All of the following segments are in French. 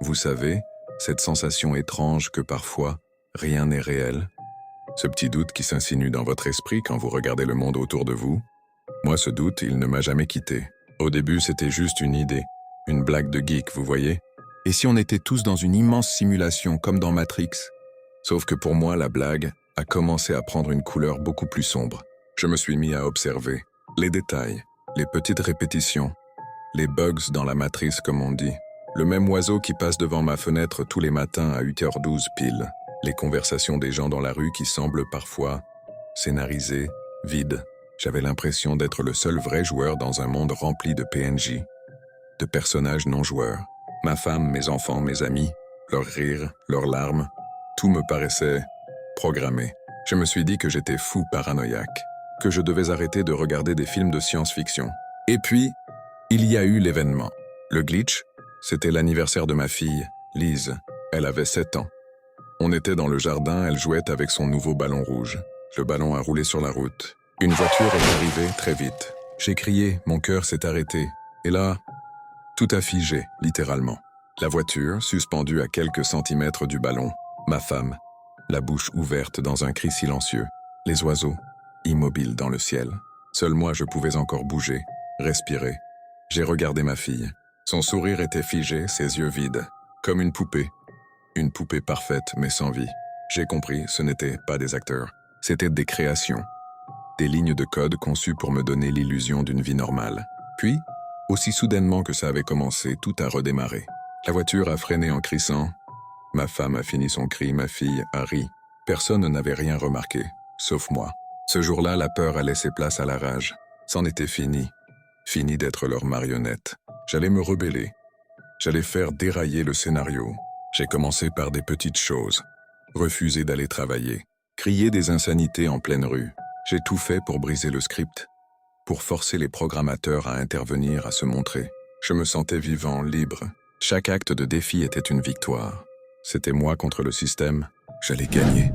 Vous savez, cette sensation étrange que parfois, rien n'est réel. Ce petit doute qui s'insinue dans votre esprit quand vous regardez le monde autour de vous. Moi, ce doute, il ne m'a jamais quitté. Au début, c'était juste une idée, une blague de geek, vous voyez. Et si on était tous dans une immense simulation comme dans Matrix? Sauf que pour moi, la blague a commencé à prendre une couleur beaucoup plus sombre. Je me suis mis à observer les détails, les petites répétitions, les bugs dans la matrice comme on dit. Le même oiseau qui passe devant ma fenêtre tous les matins à 8h12 pile. Les conversations des gens dans la rue qui semblent parfois scénarisées, vides. J'avais l'impression d'être le seul vrai joueur dans un monde rempli de PNJ, de personnages non-joueurs. Ma femme, mes enfants, mes amis, leurs rires, leurs larmes, tout me paraissait programmé. Je me suis dit que j'étais fou paranoïaque, que je devais arrêter de regarder des films de science-fiction. Et puis, il y a eu l'événement. Le glitch, c'était l'anniversaire de ma fille, Lise. Elle avait 7 ans. On était dans le jardin, elle jouait avec son nouveau ballon rouge. Le ballon a roulé sur la route. Une voiture est arrivée très vite. J'ai crié, mon cœur s'est arrêté. Et là, tout a figé, littéralement. La voiture, suspendue à quelques centimètres du ballon. Ma femme, la bouche ouverte dans un cri silencieux. Les oiseaux, immobiles dans le ciel. Seul moi, je pouvais encore bouger, respirer. J'ai regardé ma fille. Son sourire était figé, ses yeux vides, comme une poupée. Une poupée parfaite, mais sans vie. J'ai compris, ce n'étaient pas des acteurs. C'étaient des créations. Des lignes de code conçues pour me donner l'illusion d'une vie normale. Puis, aussi soudainement que ça avait commencé, tout a redémarré. La voiture a freiné en crissant. Ma femme a fini son cri, ma fille a ri. Personne n'avait rien remarqué, sauf moi. Ce jour-là, la peur a laissé place à la rage. C'en était fini. Fini d'être leur marionnette. J'allais me rebeller. J'allais faire dérailler le scénario. J'ai commencé par des petites choses. Refuser d'aller travailler. Crier des insanités en pleine rue. J'ai tout fait pour briser le script. Pour forcer les programmateurs à intervenir, à se montrer. Je me sentais vivant, libre. Chaque acte de défi était une victoire. C'était moi contre le système. J'allais gagner.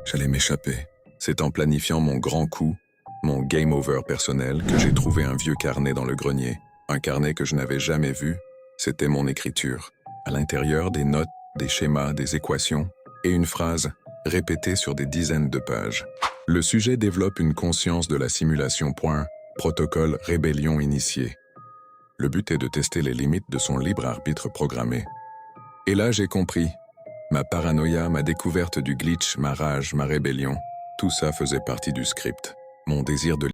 J'allais m'échapper. C'est en planifiant mon grand coup, mon game over personnel, que j'ai trouvé un vieux carnet dans le grenier. Un carnet que je n'avais jamais vu. C'était mon écriture. À l'intérieur, des notes, des schémas, des équations et une phrase répétée sur des dizaines de pages. Le sujet développe une conscience de la simulation. Protocole rébellion initiée. Le but est de tester les limites de son libre arbitre programmé. Et là, j'ai compris. Ma paranoïa, ma découverte du glitch, ma rage, ma rébellion, tout ça faisait partie du script. Mon désir de